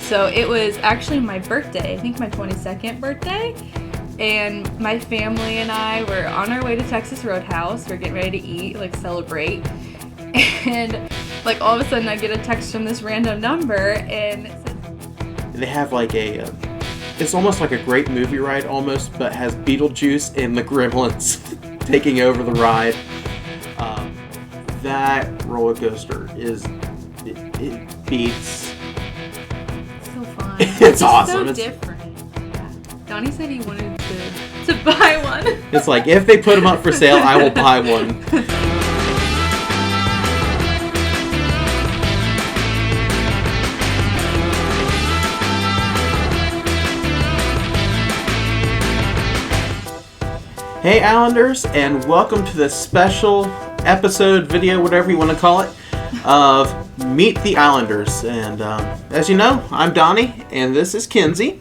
So it was actually my birthday, I think my 22nd birthday, and my family and I were on our way to Texas Roadhouse. We're getting ready to eat, like celebrate, and like all of a sudden I get a text from this random number, and it said, they have like it's almost like a great movie ride almost, but has Beetlejuice and the Gremlins taking over the ride. That roller coaster it beats. So fun. It's awesome. So different. Yeah. Donnie said he wanted to buy one. It's like, if they put them up for sale, I will buy one. Hey Islanders, and welcome to this special episode, video, whatever you want to call it, of Meet the Islanders. And as you know, I'm Donnie, and this is Kinsey,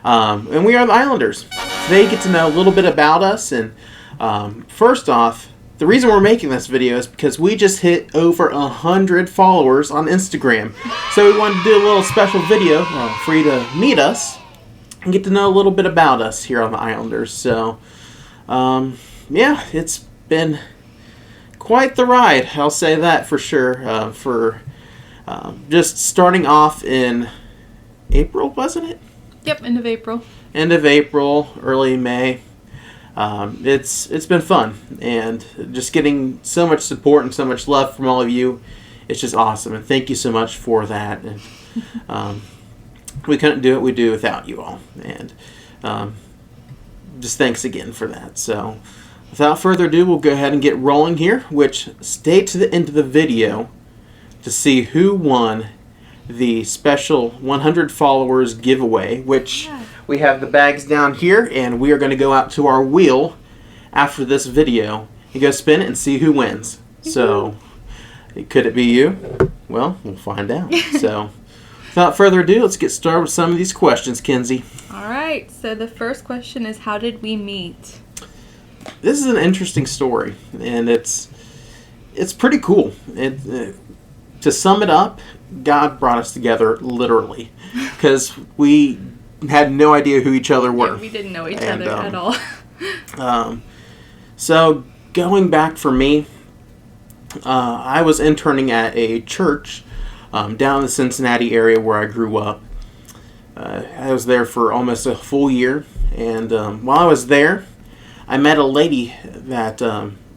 and we are the Islanders. Today you get to know a little bit about us, and first off, the reason we're making this video is because we just hit over 100 followers on Instagram. So we wanted to do a little special video for you to meet us and get to know a little bit about us here on the Islanders. So yeah, it's been quite the ride, I'll say that for sure, for just starting off in April, wasn't it? Yep, end of April. End of April, early May. It's been fun, and just getting so much support and so much love from all of you. It's just awesome, and thank you so much for that. And we couldn't do what we do without you all, and just thanks again for that. So without further ado, we'll go ahead and get rolling here, which stay to the end of the video to see who won the special 100 followers giveaway, which we have the bags down here, and we are going to go out to our wheel after this video and go spin it and see who wins. So could it be you? Well, we'll find out. So without further ado, let's get started with some of these questions, Kinsey. All right, so the first question is, how did we meet? This is an interesting story, and it's pretty cool. To sum it up, God brought us together literally, because we had no idea who each other were. Yeah, we didn't know each other at all. So going back for me, I was interning at a church down in the Cincinnati area where I grew up. I was there for almost a full year, and while I was there, I met a lady that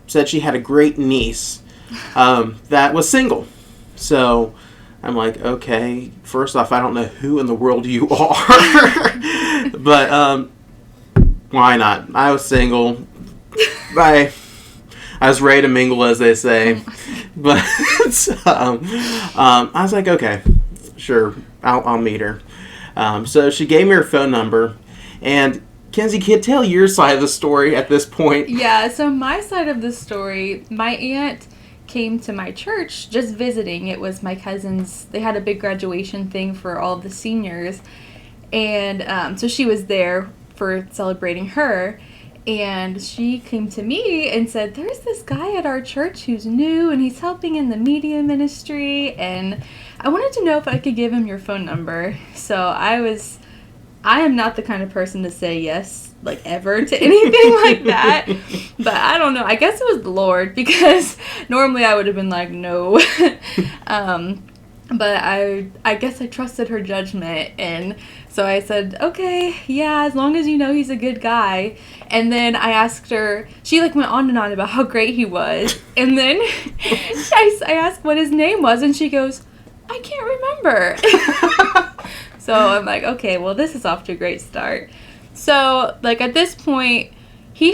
said she had a great niece that was single. So I'm like, okay, first off, I don't know who in the world you are, but why not? I was single. I was ready to mingle, as they say. But I was like, okay, sure, I'll meet her. So she gave me her phone number, and Kinsey, can you tell your side of the story at this point? Yeah, so my side of the story, my aunt came to my church just visiting. It was my cousin's, they had a big graduation thing for all the seniors, and so she was there for celebrating her, and she came to me and said, there's this guy at our church who's new, and he's helping in the media ministry, and I wanted to know if I could give him your phone number. So I am not the kind of person to say yes, like, ever to anything like that. But I don't know. I guess it was the Lord, because normally I would have been like, no. But I guess I trusted her judgment, and so I said, okay, yeah, as long as you know he's a good guy. And then I asked her, she like went on and on about how great he was, and then I asked what his name was, and she goes, I can't remember. So I'm like, okay, well, this is off to a great start. So, like, at this point, she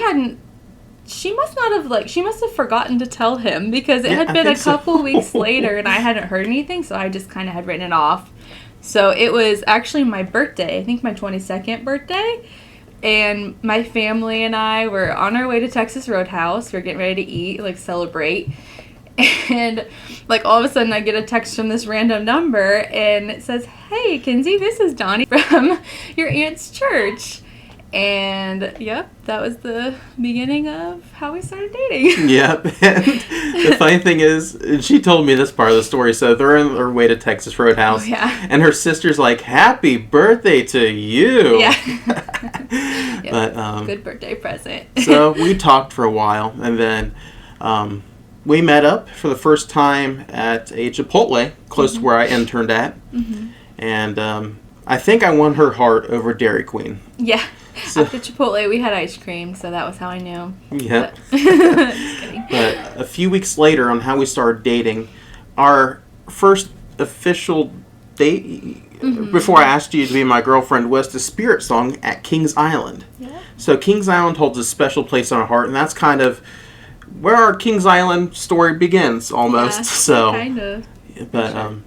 must have forgotten to tell him, because it had been a couple weeks later and I hadn't heard anything, so I just kind of had written it off. So it was actually my birthday, I think my 22nd birthday, and my family and I were on our way to Texas Roadhouse. We were getting ready to eat, like, celebrate. And, like, all of a sudden I get a text from this random number, and it says, hey, Kinsey, this is Donnie from your aunt's church. And, yep, that was the beginning of how we started dating. Yep. And the funny thing is, and she told me this part of the story, so they're on their way to Texas Roadhouse. Oh, yeah. And her sister's like, happy birthday to you. Yeah. Yep. But, good birthday present. so we talked for a while, and then we met up for the first time at a Chipotle close to where I interned at. Mm-hmm. And I think I won her heart over Dairy Queen. Yeah. So, after Chipotle, we had ice cream, so that was how I knew. Yep. Just kidding. But a few weeks later, on how we started dating, our first official date, before I asked you to be my girlfriend, was the Spirit Song at Kings Island. Yeah. So Kings Island holds a special place in our heart, and that's kind of where our Kings Island story begins, almost. Yeah, so kind of. But sure.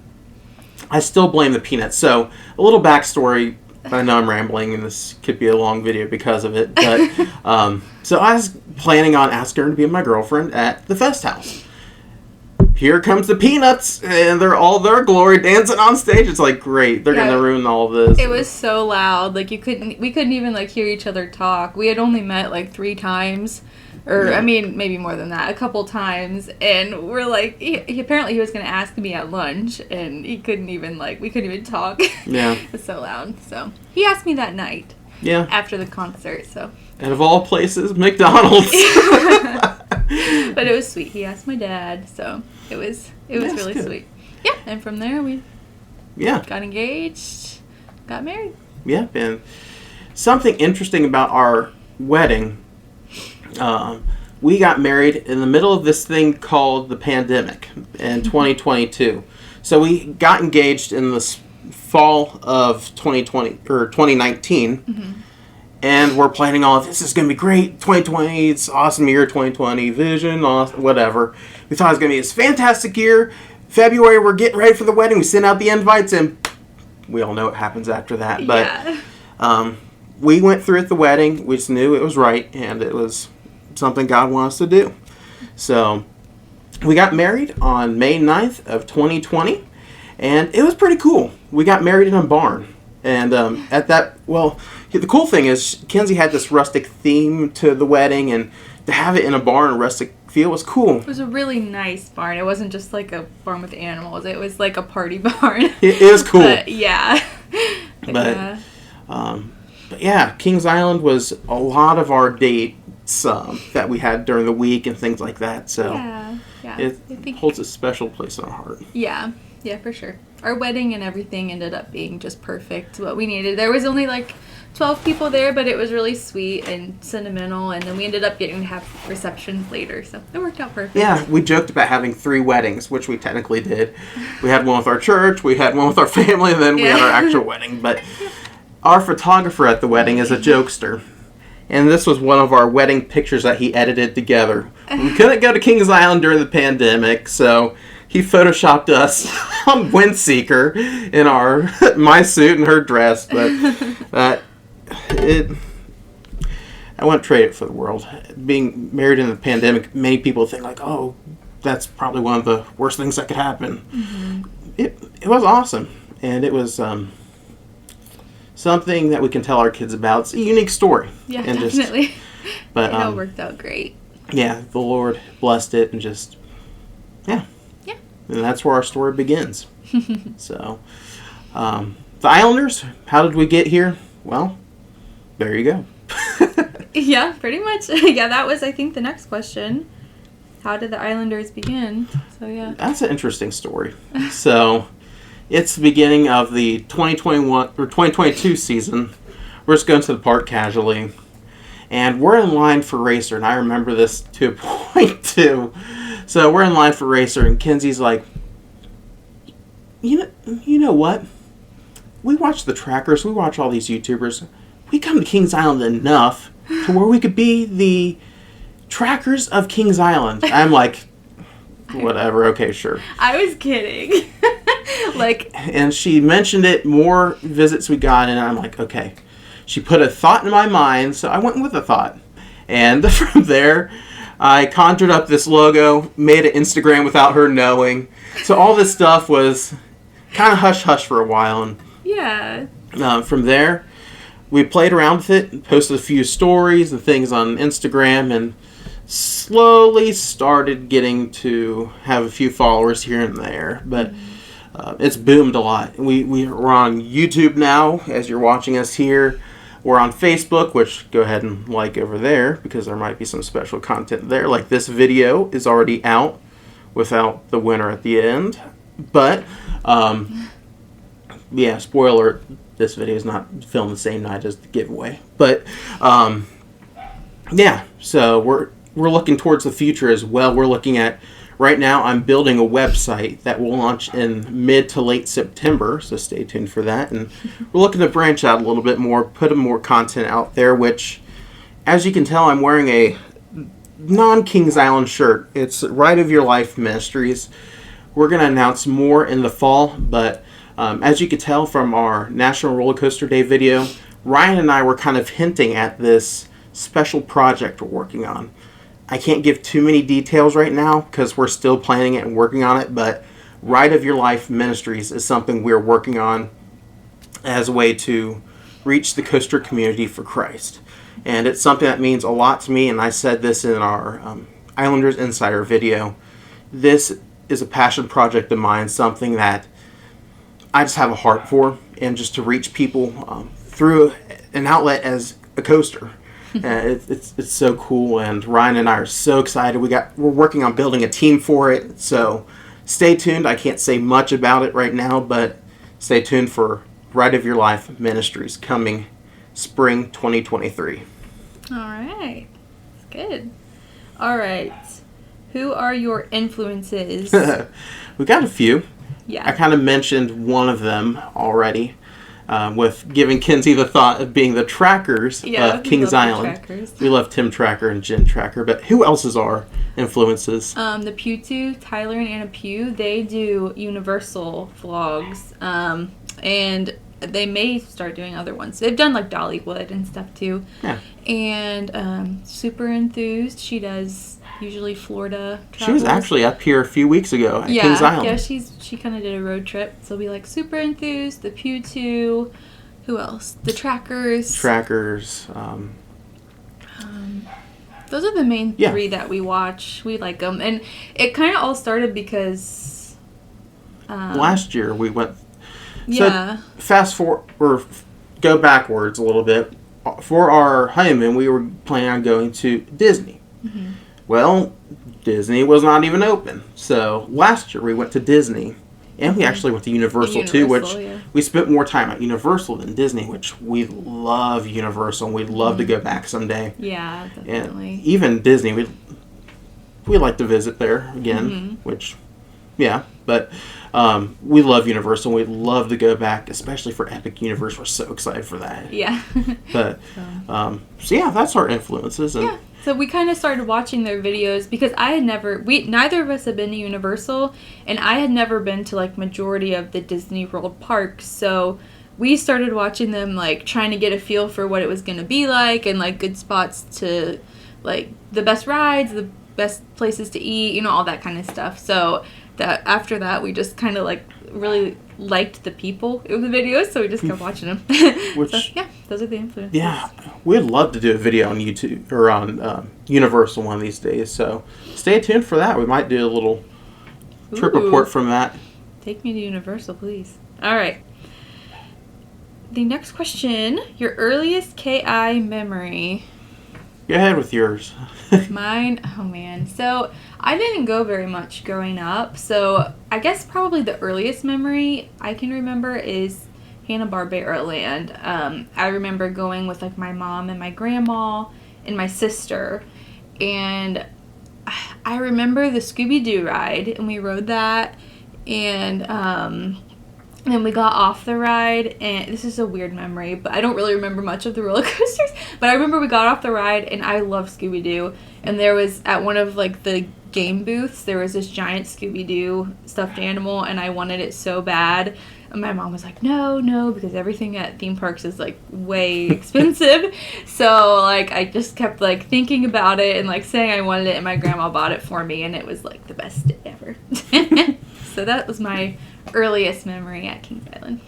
I still blame the peanuts. So a little backstory. I know I'm rambling, and this could be a long video because of it. But so I was planning on asking her to be my girlfriend at the Fest House. Here comes the peanuts, and they're all their glory dancing on stage. It's like, great, they're gonna ruin all of this. It was so loud, like we couldn't even like hear each other talk. We had only met like 3 times. Or, yeah. I mean, maybe more than that, a couple times, and we're like, apparently he was going to ask me at lunch, and we couldn't even talk. Yeah. It was so loud, so. He asked me that night. Yeah. After the concert, so. And of all places, McDonald's. But it was sweet. He asked my dad, so it was really good. Sweet. Yeah, and from there we got engaged, got married. Yeah, and something interesting about our wedding, we got married in the middle of this thing called the pandemic in 2022. So we got engaged in the fall of 2020 or 2019, and we're planning on this is going to be great. 2020, it's awesome year. 2020 vision, awesome, whatever. We thought it was going to be this fantastic year. February, we're getting ready for the wedding. We sent out the invites, and we all know what happens after that. But we went through at the wedding. We just knew it was right, and it was something God wanted us to do. So we got married on May 9th of 2020, and it was pretty cool. We got married in a barn. And at that, well, the cool thing is Kinsey had this rustic theme to the wedding, and to have it in a barn, a rustic feel was cool. It was a really nice barn. It wasn't just like a barn with animals. It was like a party barn. It is cool. But, yeah. But yeah, Kings Island was a lot of our dates that we had during the week and things like that. So it holds a special place in our heart. Yeah, for sure. Our wedding and everything ended up being just perfect, what we needed. There was only like 12 people there, but it was really sweet and sentimental, and then we ended up getting to have receptions later, so it worked out perfect. Yeah, we joked about having 3 weddings, which we technically did. We had one with our church, we had one with our family, and then we had our actual wedding. But our photographer at the wedding is a jokester, and this was one of our wedding pictures that he edited together. We couldn't go to Kings Island during the pandemic, so he photoshopped us on Windseeker in my suit and her dress, but I wouldn't trade it for the world. Being married in the pandemic, many people think like, oh, that's probably one of the worst things that could happen. Mm-hmm. It was awesome, and it was something that we can tell our kids about. It's a unique story. Yeah, and definitely. But it worked out great. Yeah, the Lord blessed it, and just and that's where our story begins. So, the Islanders, how did we get here? Well, there you go. Yeah, pretty much. Yeah, that was, I think, the next question. How did the Islanders begin? So, yeah. That's an interesting story. So, it's the beginning of the 2021 or 2022 season. We're just going to the park casually, and we're in line for Racer, and I remember this to a point, too. So we're in line for Racer, and Kinsey's like, you know what? We watch the trackers. We watch all these YouTubers. We come to Kings Island enough to where we could be the trackers of Kings Island. I'm like, whatever. Okay, sure. I was kidding. And she mentioned it, more visits we got, and I'm like, okay. She put a thought in my mind, so I went with a thought. And from there, I conjured up this logo, made an Instagram without her knowing. So all this stuff was kind of hush-hush for a while. And yeah. From there, we played around with it, posted a few stories and things on Instagram, and slowly started getting to have a few followers here and there. But it's boomed a lot. We're on YouTube now, as you're watching us here. We're on Facebook, which go ahead and like over there, because there might be some special content there. Like this video is already out without the winner at the end. But, yeah, spoiler alert, this video is not filmed the same night as the giveaway. But, yeah, so we're looking towards the future as well. We're looking at, right now, I'm building a website that will launch in mid to late September, so stay tuned for that. And we're looking to branch out a little bit more, put more content out there, which, as you can tell, I'm wearing a non-Kings Island shirt. It's Right of Your Life Ministries. We're going to announce more in the fall, but as you can tell from our National Roller Coaster Day video, Ryan and I were kind of hinting at this special project we're working on. I can't give too many details right now because we're still planning it and working on it, but Right of Your Life Ministries is something we're working on as a way to reach the coaster community for Christ. And it's something that means a lot to me, and I said this in our Islanders Insider video. This is a passion project of mine, something that I just have a heart for, and just to reach people through an outlet as a coaster. It's so cool, and Ryan and I are so excited. We're working on building a team for it, so stay tuned. I can't say much about it right now, but stay tuned for Right of Your Life Ministries coming spring 2023. All right. That's good. All right. Who are your influences? We got a few. Yeah. I kind of mentioned one of them already. With giving Kinsey the thought of being the trackers of Kings Island. We love Tim Tracker and Jen Tracker, but who else is our influences? The Pew 2, Tyler and Anna Pugh, they do Universal vlogs, and they may start doing other ones. They've done like Dollywood and stuff too. Yeah. And Super Enthused, she does usually Florida travels. She was actually up here a few weeks ago at Kings Island. Yeah, she kind of did a road trip. So it'll be like Super Enthused, the Pew 2, who else? The Trackers. Those are the main three that we watch. We like them. And it kind of all started because... last year we went... So fast forward, or go backwards a little bit. For our honeymoon, we were planning on going to Disney. Mm-hmm. Well, Disney was not even open. So last year we went to Disney, and we actually went to Universal too, which we spent more time at Universal than Disney, which we love Universal, and we'd love to go back someday. Yeah, definitely. And even Disney, we like to visit there again, which, yeah, but we love Universal, and we'd love to go back, especially for Epic Universe. We're so excited for that. Yeah. But, so yeah, that's our influences. And, so we kind of started watching their videos because neither of us had been to Universal, and I had never been to like majority of the Disney World parks. So we started watching them, like trying to get a feel for what it was going to be like, and like good spots to like the best rides, the best places to eat, all that kind of stuff. So that after that, we just kind of like really liked the people in the videos, so we just kept watching them. So, yeah, those are the influences. Yeah, we'd love to do a video on YouTube or on Universal one of these days. So stay tuned for that. We might do a little trip report from that. Take me to Universal, please. All right. The next question: your earliest KI memory. Go ahead with yours. Mine, oh man. So I didn't go very much growing up. So I guess probably the earliest memory I can remember is Hanna-Barbera Land. I remember going with like my mom and my grandma and my sister. And I remember the Scooby-Doo ride, and we rode that. And then we got off the ride, and this is a weird memory, but I don't really remember much of the roller coasters. But I remember we got off the ride, and I love Scooby-Doo. And there was, at one of like the game booths, there was this giant Scooby-Doo stuffed animal, and I wanted it so bad. And my mom was like, no, because everything at theme parks is like way expensive. So like I just kept like thinking about it and like saying I wanted it, and my grandma bought it for me, and it was like the best day ever. So that was my earliest memory at Kings Island.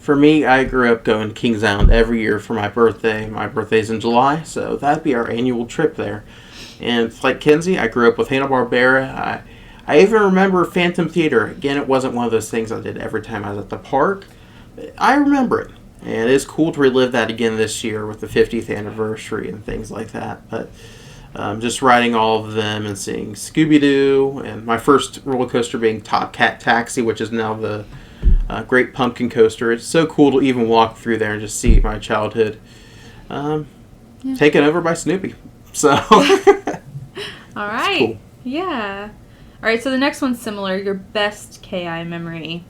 For me, I grew up going to Kings Island every year for my birthday. My birthday's in July, so that'd be our annual trip there. And like Kinsey, I grew up with Hanna-Barbera. I even remember Phantom Theater. Again, it wasn't one of those things I did every time I was at the park. But I remember it. And it's cool to relive that again this year with the 50th anniversary and things like that. But just riding all of them and seeing Scooby-Doo, and my first roller coaster being Top Cat Taxi, which is now the Great Pumpkin Coaster. It's so cool to even walk through there and just see my childhood taken over by Snoopy. So, all right. Cool. Yeah. All right, so the next one's similar. Your best KI memory.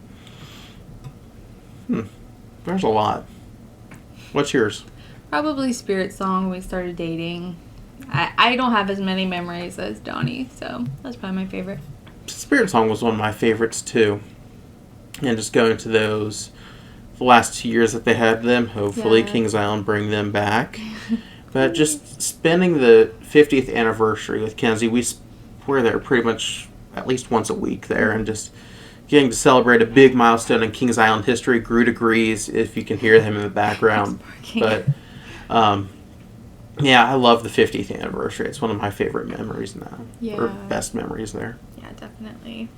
There's a lot. What's yours? Probably Spirit Song when we started dating. I don't have as many memories as Donnie, so that's probably my favorite. Spirit Song was one of my favorites, too. And just going to those, the last 2 years that they had them, hopefully Kings Island bring them back. But just spending the 50th anniversary with Kinsey, we're there pretty much at least once a week there, and just getting to celebrate a big milestone in Kings Island history. Groot agrees if you can hear him in the background. But, yeah, I love the 50th anniversary. It's one of my favorite memories now. Yeah. Or best memories there. Yeah, definitely.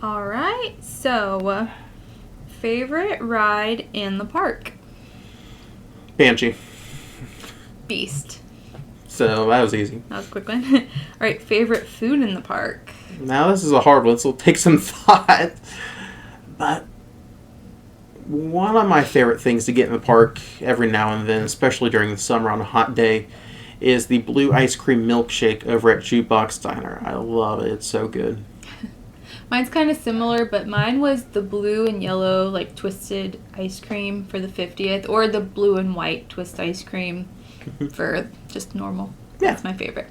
All right, so favorite ride in the park? Banshee. Beast. So that was easy. That was a quick one. All right, favorite food in the park? Now this is a hard one, so it'll take some thought. But one of my favorite things to get in the park every now and then, especially during the summer on a hot day, is the blue ice cream milkshake over at Jukebox Diner. I love it. It's so good. Mine's kind of similar, but mine was the blue and yellow, like, twisted ice cream for the 50th, or the blue and white twist ice cream for just normal. Yeah. That's my favorite.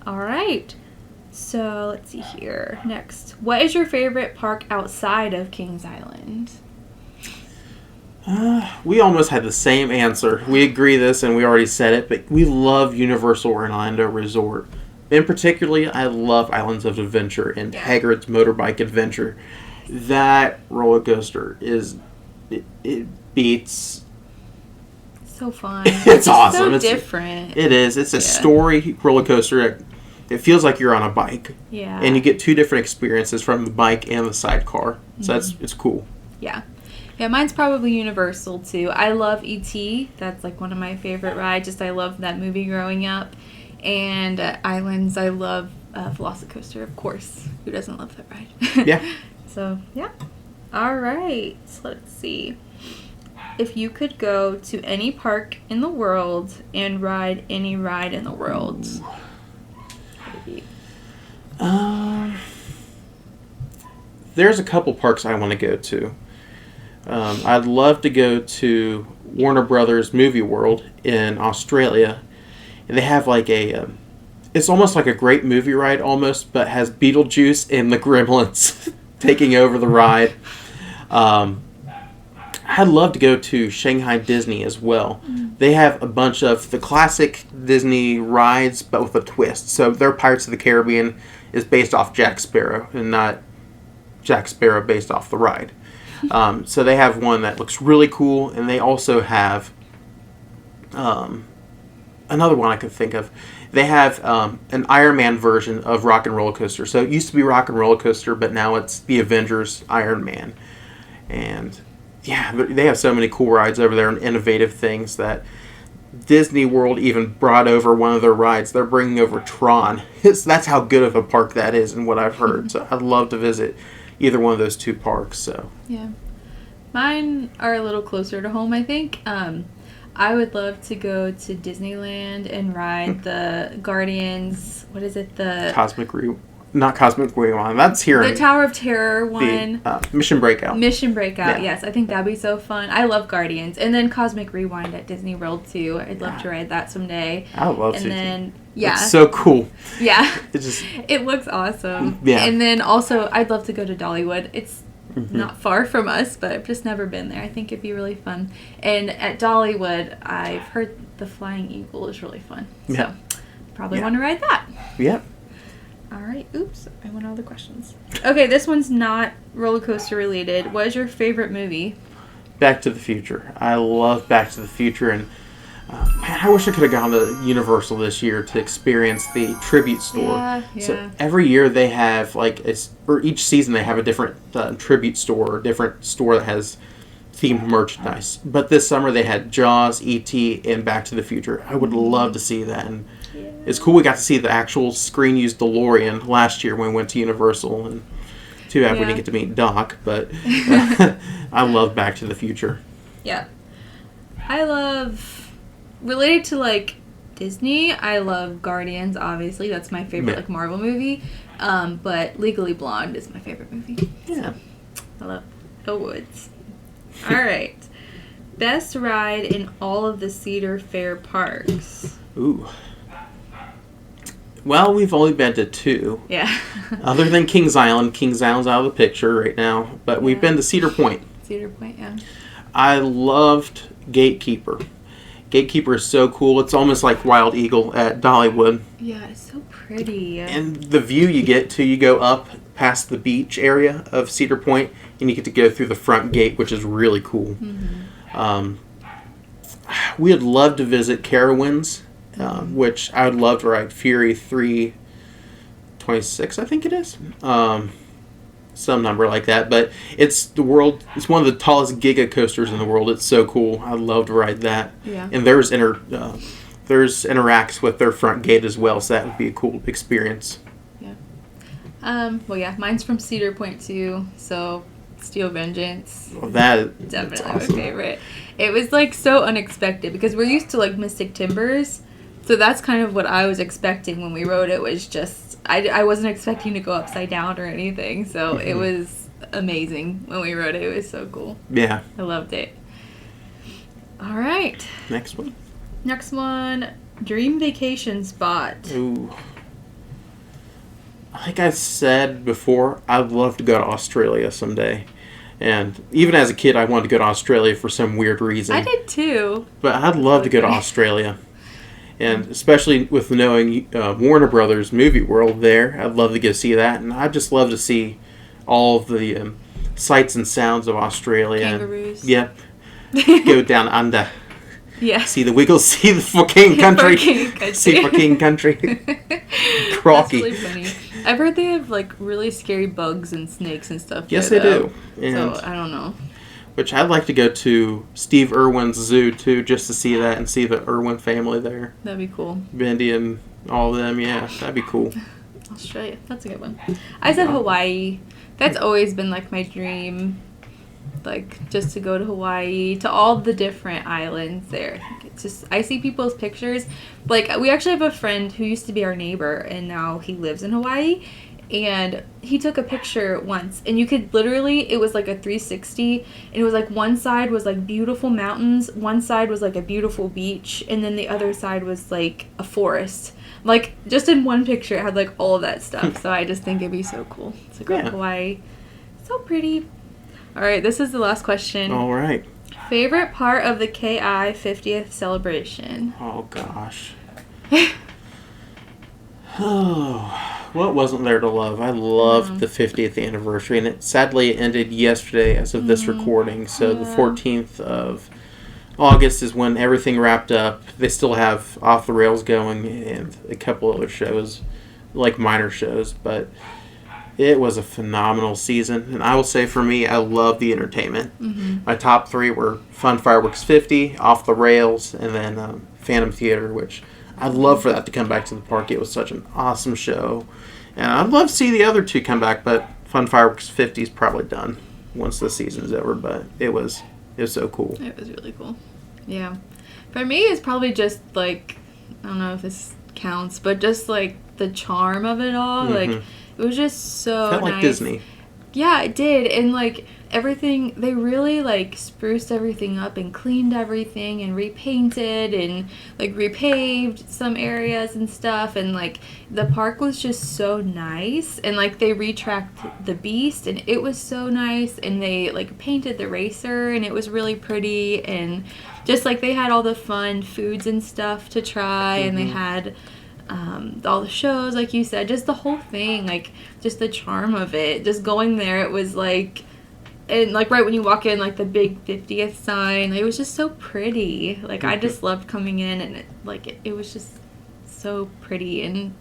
All right. So, let's see here. Next. What is your favorite park outside of Kings Island? We almost had the same answer. We agree this, and we already said it, but we love Universal Orlando Resort. In particularly, I love Islands of Adventure and Hagrid's Motorbike Adventure. That roller coaster it beats. So fun. It's awesome. So different. It is. It's a story roller coaster. It feels like you're on a bike. Yeah. And you get two different experiences from the bike and the sidecar. So it's cool. Yeah. Yeah, mine's probably Universal too. I love E.T. That's like one of my favorite rides. I love that movie growing up. And Islands, I love Velocicoaster, of course. Who doesn't love that ride? Yeah. So, yeah. All right. Let's see. If you could go to any park in the world and ride any ride in the world. There's a couple parks I want to go to. I'd love to go to Warner Brothers Movie World in Australia. And they have like it's almost like a great movie ride almost, but has Beetlejuice and the Gremlins taking over the ride. I'd love to go to Shanghai Disney as well. They have a bunch of the classic Disney rides, but with a twist. So their Pirates of the Caribbean is based off Jack Sparrow and not Jack Sparrow based off the ride. So they have one that looks really cool, and they also have another one I could think of. They have an Iron Man version of Rock and Roller Coaster. So it used to be Rock and Roller Coaster, but now it's the Avengers Iron Man. And yeah, they have so many cool rides over there and innovative things that Disney World even brought over one of their rides. They're bringing over Tron. That's how good of a park that is and what I've heard. So I'd love to visit either one of those two parks. So yeah. Mine are a little closer to home, I think. I would love to go to Disneyland and ride the Guardians. What is it? Not Cosmic Rewind. That's here. The Tower of Terror one. Mission Breakout. Mission Breakout, yes. I think that'd be so fun. I love Guardians. And then Cosmic Rewind at Disney World, too. I'd love to ride that someday. I would love to. And then, yeah. It's so cool. Yeah. It looks awesome. Yeah. And then also, I'd love to go to Dollywood. It's not far from us, but I've just never been there. I think it'd be really fun. And at Dollywood, I've heard the Flying Eagle is really fun. Yeah. So, probably want to ride that. Yeah. All right. Oops. I went all the questions. Okay, this one's not roller coaster related. What is your favorite movie? Back to the Future. I love Back to the Future, and man, I wish I could have gone to Universal this year to experience the tribute store. Yeah. So every year they have or each season they have a different tribute store, or different store that has themed merchandise. But this summer they had Jaws, E.T., and Back to the Future. I would love to see that, and it's cool we got to see the actual screen-used DeLorean last year when we went to Universal, and too bad we didn't get to meet Doc, but I love Back to the Future. Yeah. I love... Related to, like, Disney, I love Guardians, obviously. That's my favorite, like, Marvel movie. But Legally Blonde is my favorite movie. Yeah. So, I love the woods. All right. Best ride in all of the Cedar Fair parks. Ooh. Well, we've only been to 2. Yeah. Other than Kings Island. Kings Island's out of the picture right now. But we've been to Cedar Point. Cedar Point, yeah. I loved Gatekeeper. Gatekeeper is so cool. It's almost like Wild Eagle at Dollywood. Yeah, it's so pretty. And the view you get to, you go up past the beach area of Cedar Point, and you get to go through the front gate, which is really cool. Mm-hmm. We would love to visit Carowinds, which I would love to ride Fury 326, I think it is. Some number like that, but it's one of the tallest giga coasters in the world. It's so cool. I'd love to ride that. Yeah. And there's interacts with their front gate as well, so that would be a cool experience. Yeah. Well, yeah, mine's from Cedar Point too, so Steel Vengeance. Well, definitely awesome. My favorite. It was like so unexpected because we're used to like Mystic Timbers, so that's kind of what I was expecting when we rode it. Was just I wasn't expecting to go upside down or anything, so it was amazing when we rode it. It was so cool. Yeah. I loved it. All right. Next one, dream vacation spot. Ooh. Like I said before, I'd love to go to Australia someday. And even as a kid, I wanted to go to Australia for some weird reason. I did too. But I'd love to go to Australia. And especially with knowing Warner Brothers movie world there, I'd love to go see that. And I'd just love to see all of the sights and sounds of Australia. Kangaroos. Yep. Go down under. Yeah. See the Wiggles, see the fucking country. See fucking country. Crocky. That's really funny. I've heard they have like really scary bugs and snakes and stuff. Yes, there, they though. do. And so I don't know. Which I'd like to go to Steve Irwin's zoo too, just to see that and see the Irwin family there. That'd be cool. Bendy and all of them, yeah, that'd be cool. Australia, that's a good one. I said Hawaii. That's always been like my dream, like just to go to Hawaii, to all the different islands there. It's just, I see people's pictures. Like, we actually have a friend who used to be our neighbor, and now he lives in Hawaii. And he took a picture once, and you could literally, it was like a 360, and it was like one side was like beautiful mountains, one side was like a beautiful beach, and then the other side was like a forest. Like, just in one picture, it had like all of that stuff. So I just think it'd be so cool to go to Hawaii. So pretty. All right, this is the last question. All right. Favorite part of the KI 50th celebration? Oh, gosh. Oh, what wasn't there to love? I loved the 50th anniversary, and it sadly ended yesterday as of this recording. So the 14th of August is when everything wrapped up. They still have Off the Rails going and a couple other shows, like minor shows, but it was a phenomenal season. And I will say for me, I love the entertainment. My top 3 were Fun Fireworks 50, Off the Rails, and then Phantom Theater, which I'd love for that to come back to the park. It was such an awesome show. And I'd love to see the other 2 come back, but Fun Fireworks 50 is probably done once the season's over. But it was so cool. It was really cool. Yeah. For me, it's probably just like, I don't know if this counts, but just like the charm of it all. Like, it was just so Felt nice. like Disney. Yeah, it did. And like everything, they really like spruced everything up and cleaned everything and repainted and like repaved some areas and stuff. And like the park was just so nice. And like they retracked the Beast, and it was so nice. And they like painted the racer, and it was really pretty. And just like they had all the fun foods and stuff to try, and they had all the shows, like you said, just the whole thing, like just the charm of it, just going there, it was like and like right when you walk in, like the big 50th sign, like, it was just so pretty. Like I just loved coming in, and it was just so pretty and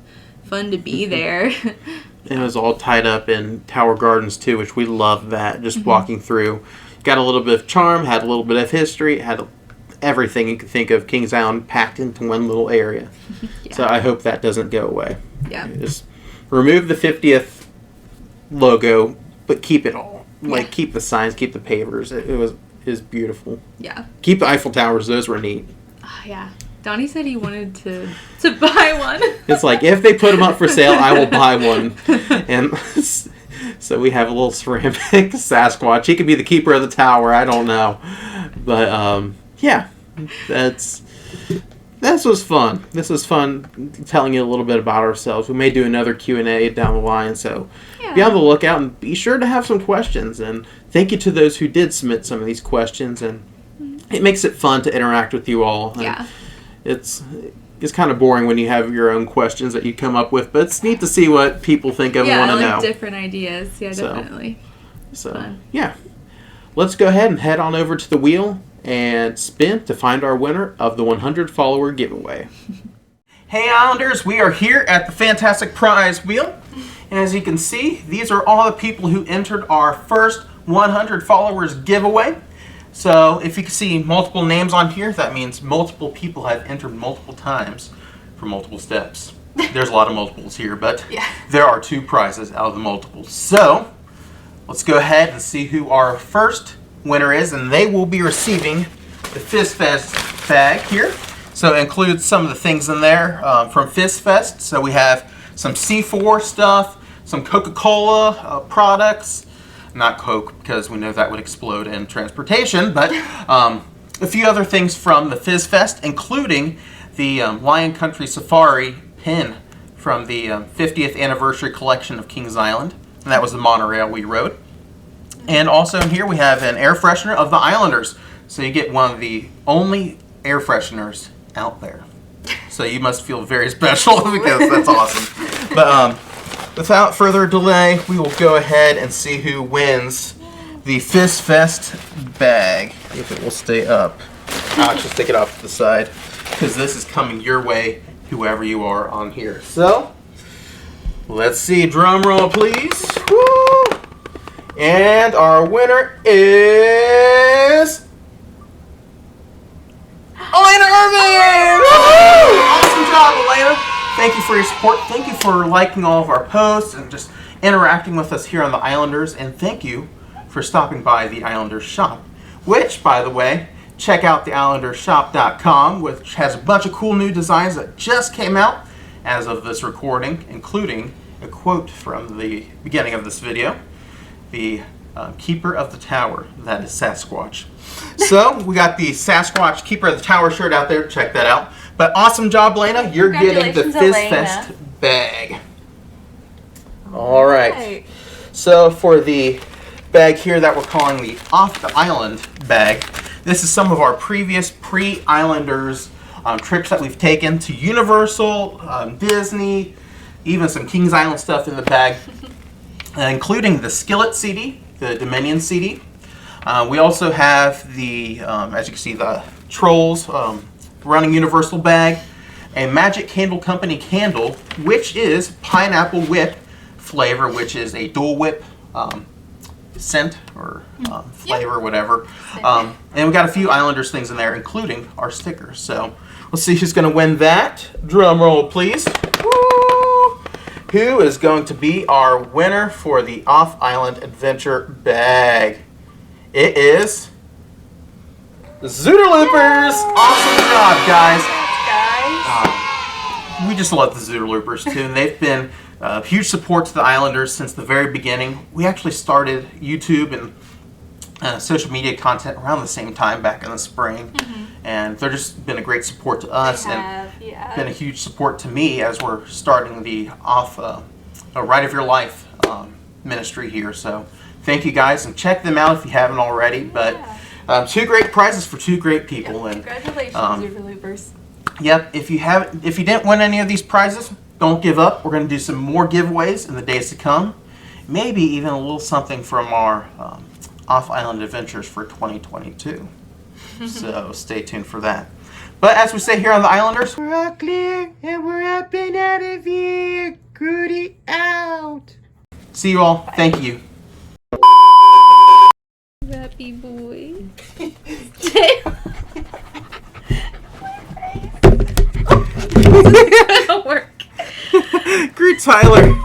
fun to be there. And it was all tied up in Tower Gardens too, which we love that. Just walking through, got a little bit of charm, had a little bit of history, had everything you could think of Kings Island packed into one little area. Yeah. So I hope that doesn't go away. Yeah. Just remove the 50th logo, but keep it all. Like keep the signs, keep the pavers. It was beautiful. Yeah. Keep the Eiffel Towers. Those were neat. Yeah. Donnie said he wanted to buy one. It's like, if they put them up for sale, I will buy one. And so we have a little ceramic Sasquatch. He could be the keeper of the tower. I don't know. But, yeah. This was fun. This was fun telling you a little bit about ourselves. We may do another Q&A down the line, so be on the lookout and be sure to have some questions. And thank you to those who did submit some of these questions. And it makes it fun to interact with you all. And it's kind of boring when you have your own questions that you come up with, but it's neat to see what people think of and want to know. Different ideas. Yeah, definitely. So yeah. Let's go ahead and head on over to the wheel and spin to find our winner of the 100 follower giveaway. Hey Islanders, we are here at the Fantastic Prize Wheel. And as you can see, these are all the people who entered our first 100 followers giveaway. So if you can see multiple names on here, that means multiple people have entered multiple times for multiple steps. There's a lot of multiples here, but there are 2 prizes out of the multiples. So let's go ahead and see who our first winner is, and they will be receiving the Fizz Fest bag here. So it includes some of the things in there from Fizz Fest. So we have some C4 stuff, some Coca-Cola products. Not Coke, because we know that would explode in transportation, but a few other things from the Fizz Fest, including the Lion Country Safari pin from the 50th anniversary collection of Kings Island, and that was the monorail we rode. And also in here we have an air freshener of the Islanders, so you get one of the only air fresheners out there. So you must feel very special because that's awesome. But without further delay, we will go ahead and see who wins the Fizz Fest bag. If it will stay up. I'll just take it off to the side because this is coming your way, whoever you are on here. So, let's see. Drum roll, please. Woo! And our winner is Elena Irving! Woo! Awesome job, Elena. Thank you for your support. Thank you for liking all of our posts and just interacting with us here on the Islanders. And thank you for stopping by the Islanders shop, which, by the way, check out theislandershop.com, which has a bunch of cool new designs that just came out as of this recording, including a quote from the beginning of this video, the Keeper of the Tower, that is Sasquatch. So we got the Sasquatch Keeper of the Tower shirt out there. Check that out. But awesome job, Lena. You're getting the Fizz Fest bag. All right. So for the bag here that we're calling the Off the Island bag, this is some of our previous pre-Islanders trips that we've taken to Universal, Disney, even some Kings Island stuff in the bag, including the Skillet CD, the Dominion CD. We also have the, as you can see, the Trolls Running Universal bag, a Magic Candle Company candle, which is pineapple whip flavor, which is a Dole Whip scent or flavor, whatever. And we got a few Islanders things in there, including our stickers. So let's see who's going to win that. Drum roll, please. Woo! Who is going to be our winner for the Off Island Adventure bag? It is Zoodle Loopers! Awesome job, guys. We just love the Zoodle Loopers too, and they've been huge support to the Islanders since the very beginning. We actually started YouTube and social media content around the same time back in the spring, and they've just been a great support to us and been a huge support to me as we're starting the Ride of Your Life ministry here. So thank you guys, and check them out if you haven't already. But 2 great prizes for 2 great people. And congratulations, Zoodle Loopers. Yep. If you didn't win any of these prizes, don't give up. We're going to do some more giveaways in the days to come. Maybe even a little something from our off-island adventures for 2022. So stay tuned for that. But as we say here on the Islanders, we're all clear and we're up and out of here. Goody out. See you all. Thank you. Happy boy. It's gonna work. Great, Tyler.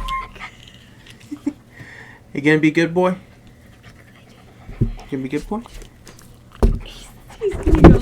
You gonna be a good boy? You gonna be a good boy? He's gonna go.